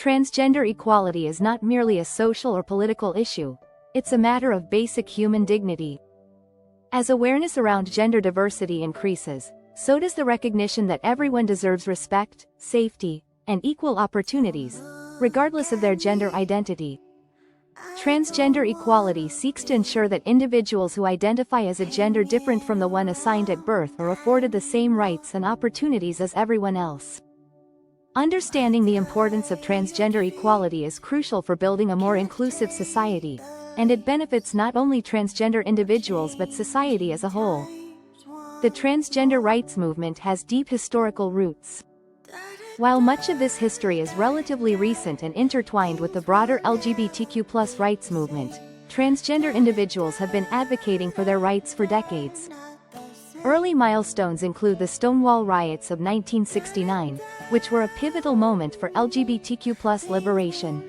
Transgender equality is not merely a social or political issue, it's a matter of basic human dignity. As awareness around gender diversity increases, so does the recognition that everyone deserves respect, safety, and equal opportunities, regardless of their gender identity. Transgender equality seeks to ensure that individuals who identify as a gender different from the one assigned at birth are afforded the same rights and opportunities as everyone else. Understanding the importance of transgender equality is crucial for building a more inclusive society, and it benefits not only transgender individuals but society as a whole. The transgender rights movement has deep historical roots. While much of this history is relatively recent and intertwined with the broader LGBTQ+ rights movement, transgender individuals have been advocating for their rights for decades. Early milestones include the Stonewall Riots of 1969, which were a pivotal moment for LGBTQ+ liberation.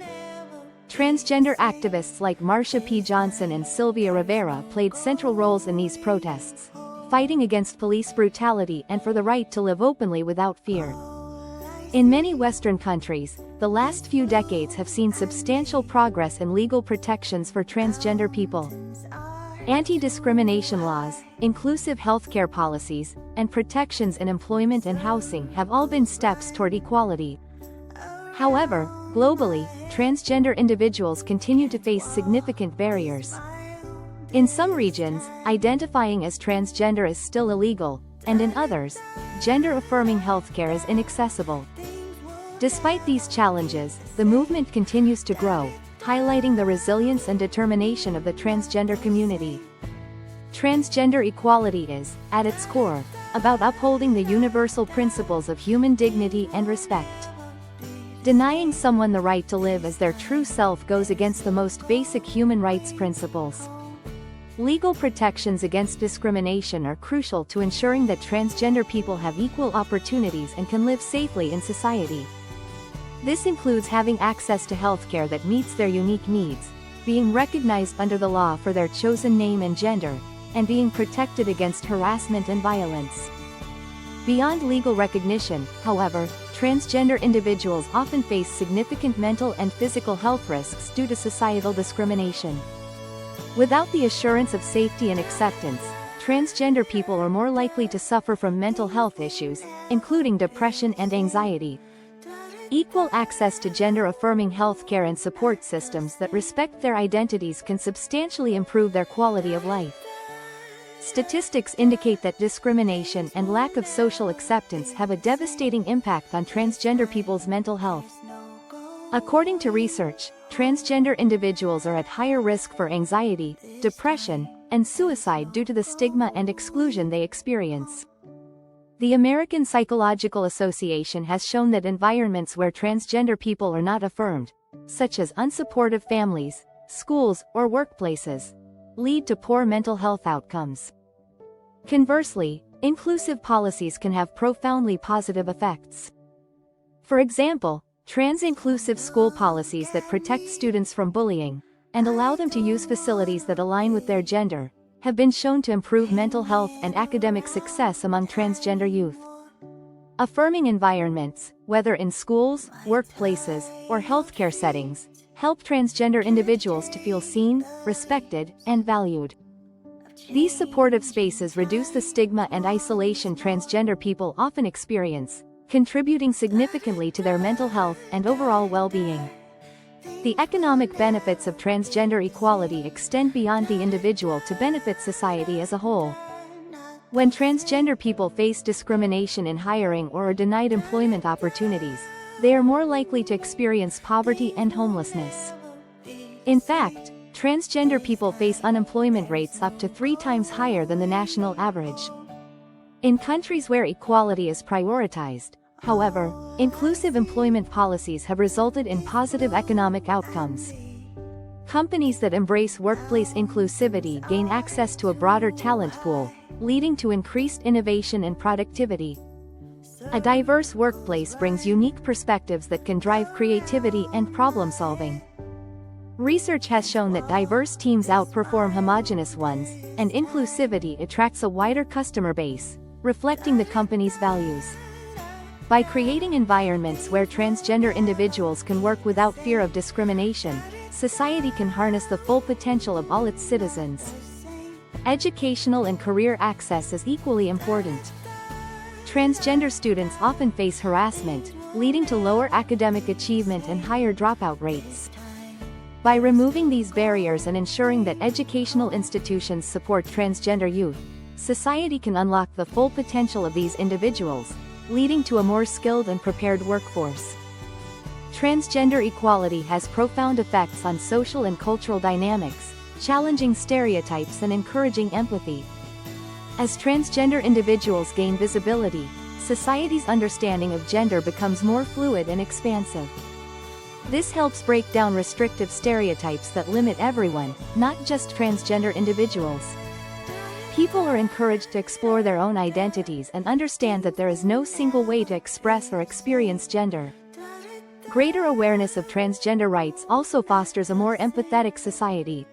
Transgender activists like Marsha P. Johnson and Sylvia Rivera played central roles in these protests, fighting against police brutality and for the right to live openly without fear. In many Western countries, the last few decades have seen substantial progress in legal protections for transgender people. Anti-discrimination laws, inclusive healthcare policies, and protections in employment and housing have all been steps toward equality. However, globally, transgender individuals continue to face significant barriers. In some regions, identifying as transgender is still illegal, and in others, gender-affirming healthcare is inaccessible. Despite these challenges, the movement continues to grow, highlighting the resilience and determination of the transgender community. Transgender equality is, at its core, about upholding the universal principles of human dignity and respect. Denying someone the right to live as their true self goes against the most basic human rights principles. Legal protections against discrimination are crucial to ensuring that transgender people have equal opportunities and can live safely in society. This includes having access to healthcare that meets their unique needs, being recognized under the law for their chosen name and gender, and being protected against harassment and violence. Beyond legal recognition, however, transgender individuals often face significant mental and physical health risks due to societal discrimination. Without the assurance of safety and acceptance, transgender people are more likely to suffer from mental health issues, including depression and anxiety. Equal access to gender-affirming healthcare and support systems that respect their identities can substantially improve their quality of life. Statistics indicate that discrimination and lack of social acceptance have a devastating impact on transgender people's mental health. According to research, transgender individuals are at higher risk for anxiety, depression, and suicide due to the stigma and exclusion they experience. The American Psychological Association has shown that environments where transgender people are not affirmed, such as unsupportive families, schools, or workplaces, lead to poor mental health outcomes. Conversely, inclusive policies can have profoundly positive effects. For example, trans-inclusive school policies that protect students from bullying, and allow them to use facilities that align with their gender, have been shown to improve mental health and academic success among transgender youth. Affirming environments, whether in schools, workplaces, or healthcare settings, help transgender individuals to feel seen, respected, and valued. These supportive spaces reduce the stigma and isolation transgender people often experience, contributing significantly to their mental health and overall well-being. The economic benefits of transgender equality extend beyond the individual to benefit society as a whole. When transgender people face discrimination in hiring or are denied employment opportunities, they are more likely to experience poverty and homelessness. In fact, transgender people face unemployment rates up to 3 times higher than the national average. In countries where equality is prioritized, however, inclusive employment policies have resulted in positive economic outcomes. Companies that embrace workplace inclusivity gain access to a broader talent pool, leading to increased innovation and productivity. A diverse workplace brings unique perspectives that can drive creativity and problem-solving. Research has shown that diverse teams outperform homogeneous ones, and inclusivity attracts a wider customer base, reflecting the company's values. By creating environments where transgender individuals can work without fear of discrimination, society can harness the full potential of all its citizens. Educational and career access is equally important. Transgender students often face harassment, leading to lower academic achievement and higher dropout rates. By removing these barriers and ensuring that educational institutions support transgender youth, society can unlock the full potential of these individuals, leading to a more skilled and prepared workforce. Transgender equality has profound effects on social and cultural dynamics, challenging stereotypes and encouraging empathy. As transgender individuals gain visibility, society's understanding of gender becomes more fluid and expansive. This helps break down restrictive stereotypes that limit everyone, not just transgender individuals. People are encouraged to explore their own identities and understand that there is no single way to express or experience gender. Greater awareness of transgender rights also fosters a more empathetic society.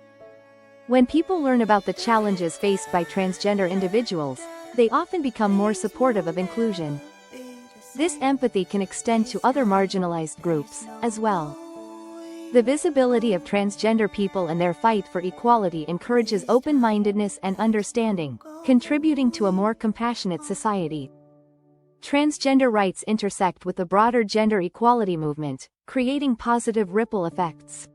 When people learn about the challenges faced by transgender individuals, they often become more supportive of inclusion. This empathy can extend to other marginalized groups, as well. The visibility of transgender people and their fight for equality encourages open-mindedness and understanding, contributing to a more compassionate society. Transgender rights intersect with the broader gender equality movement, creating positive ripple effects.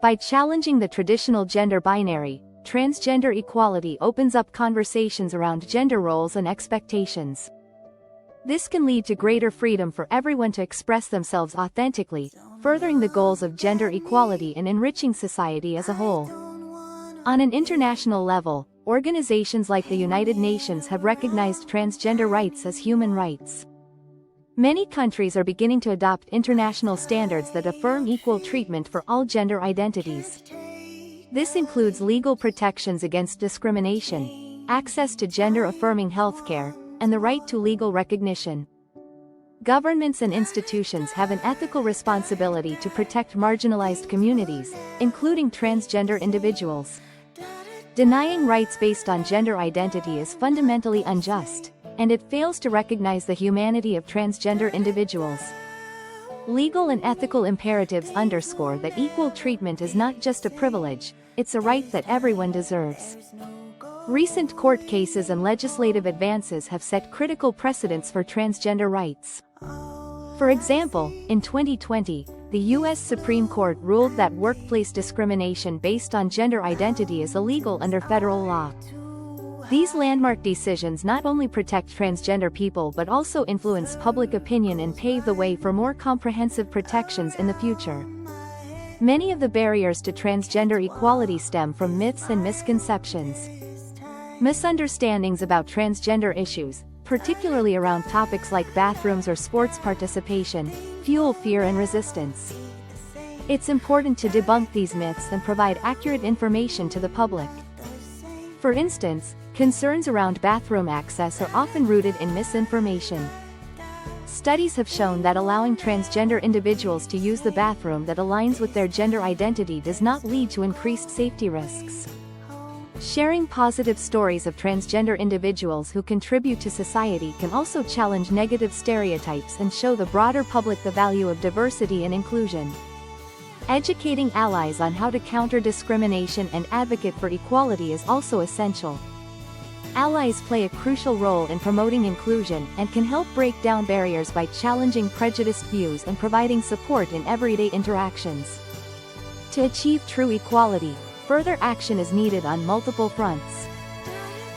By challenging the traditional gender binary, transgender equality opens up conversations around gender roles and expectations. This can lead to greater freedom for everyone to express themselves authentically, furthering the goals of gender equality and enriching society as a whole. On an international level, organizations like the United Nations have recognized transgender rights as human rights. Many countries are beginning to adopt international standards that affirm equal treatment for all gender identities. This includes legal protections against discrimination, access to gender-affirming healthcare, and the right to legal recognition. Governments and institutions have an ethical responsibility to protect marginalized communities, including transgender individuals. Denying rights based on gender identity is fundamentally unjust, and it fails to recognize the humanity of transgender individuals. Legal and ethical imperatives underscore that equal treatment is not just a privilege, it's a right that everyone deserves. Recent court cases and legislative advances have set critical precedents for transgender rights. For example, in 2020, the U.S. Supreme Court ruled that workplace discrimination based on gender identity is illegal under federal law. These landmark decisions not only protect transgender people but also influence public opinion and pave the way for more comprehensive protections in the future. Many of the barriers to transgender equality stem from myths and misconceptions. Misunderstandings about transgender issues, particularly around topics like bathrooms or sports participation, fuel fear and resistance. It's important to debunk these myths and provide accurate information to the public. For instance, concerns around bathroom access are often rooted in misinformation. Studies have shown that allowing transgender individuals to use the bathroom that aligns with their gender identity does not lead to increased safety risks. Sharing positive stories of transgender individuals who contribute to society can also challenge negative stereotypes and show the broader public the value of diversity and inclusion. Educating allies on how to counter discrimination and advocate for equality is also essential. Allies play a crucial role in promoting inclusion and can help break down barriers by challenging prejudiced views and providing support in everyday interactions. To achieve true equality, further action is needed on multiple fronts.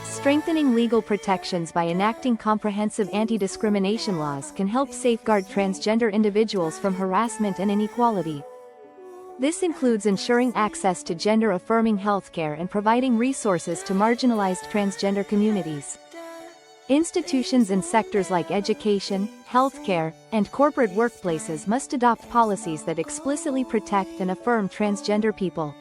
Strengthening legal protections by enacting comprehensive anti-discrimination laws can help safeguard transgender individuals from harassment and inequality. This includes ensuring access to gender-affirming healthcare and providing resources to marginalized transgender communities. Institutions in sectors like education, healthcare, and corporate workplaces must adopt policies that explicitly protect and affirm transgender people.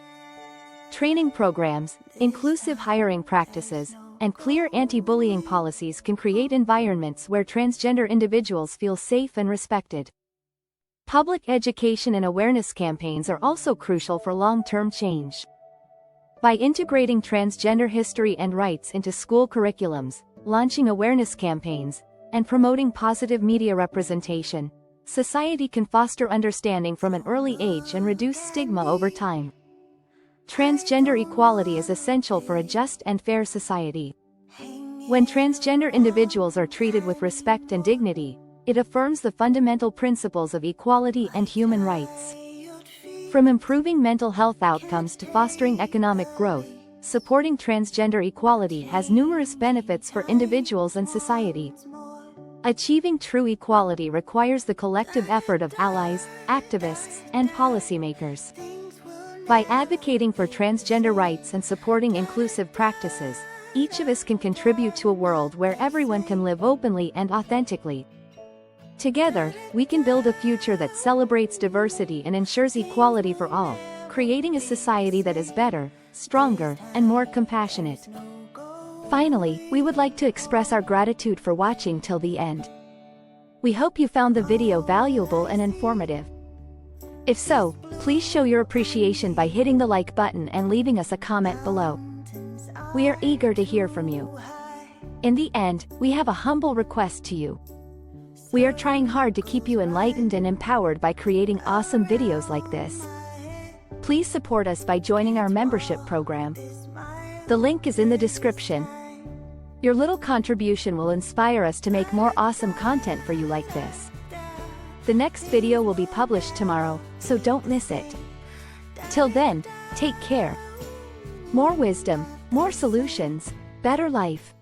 Training programs, inclusive hiring practices, and clear anti-bullying policies can create environments where transgender individuals feel safe and respected. Public education and awareness campaigns are also crucial for long-term change. By integrating transgender history and rights into school curriculums, launching awareness campaigns, and promoting positive media representation, society can foster understanding from an early age and reduce stigma over time. Transgender equality is essential for a just and fair society. When transgender individuals are treated with respect and dignity, it affirms the fundamental principles of equality and human rights. From improving mental health outcomes to fostering economic growth, supporting transgender equality has numerous benefits for individuals and society. Achieving true equality requires the collective effort of allies, activists, and policymakers. By advocating for transgender rights and supporting inclusive practices, each of us can contribute to a world where everyone can live openly and authentically. Together, we can build a future that celebrates diversity and ensures equality for all, creating a society that is better, stronger, and more compassionate. Finally, we would like to express our gratitude for watching till the end. We hope you found the video valuable and informative. If so, please show your appreciation by hitting the like button and leaving us a comment below. We are eager to hear from you. In the end, we have a humble request to you. We are trying hard to keep you enlightened and empowered by creating awesome videos like this. Please support us by joining our membership program. The link is in the description. Your little contribution will inspire us to make more awesome content for you like this. The next video will be published tomorrow, so don't miss it. Till then, take care. More wisdom, more solutions, better life.